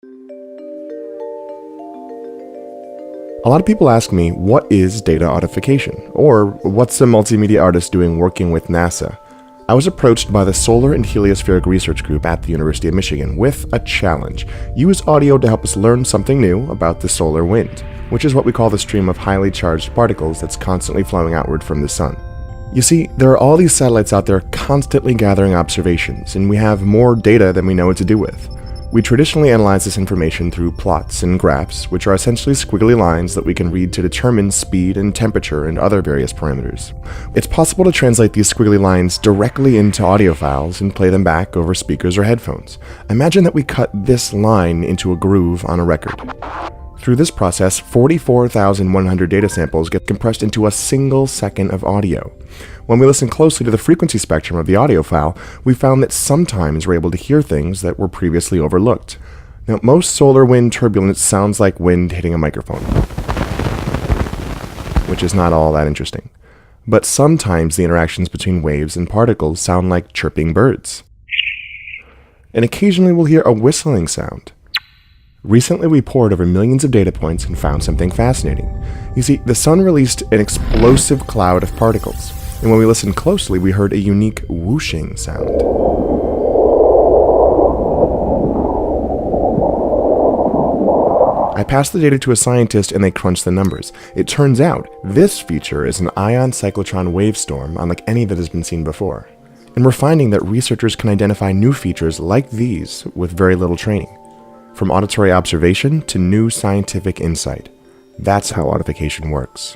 A lot of people ask me, what is data audification? Or what's a multimedia artist doing working with NASA? I was approached by the Solar and Heliospheric Research Group at the University of Michigan with a challenge. Use audio to help us learn something new about the solar wind, which is what we call the stream of highly charged particles that's constantly flowing outward from the sun. You see, there are all these satellites out there constantly gathering observations, and we have more data than we know what to do with. We traditionally analyze this information through plots and graphs, which are essentially squiggly lines that we can read to determine speed and temperature and other various parameters. It's possible to translate these squiggly lines directly into audio files and play them back over speakers or headphones. Imagine that we cut this line into a groove on a record. Through this process, 44,100 data samples get compressed into a single second of audio. When we listen closely to the frequency spectrum of the audio file, we found that sometimes we're able to hear things that were previously overlooked. Now, most solar wind turbulence sounds like wind hitting a microphone, which is not all that interesting. But sometimes the interactions between waves and particles sound like chirping birds. And occasionally we'll hear a whistling sound. Recently, we pored over millions of data points and found something fascinating. You see, the sun released an explosive cloud of particles, and when we listened closely, we heard a unique whooshing sound. I passed the data to a scientist and they crunched the numbers. It turns out, this feature is an ion cyclotron wavestorm unlike any that has been seen before. And we're finding that researchers can identify new features like these with very little training. From auditory observation to new scientific insight. That's how audification works.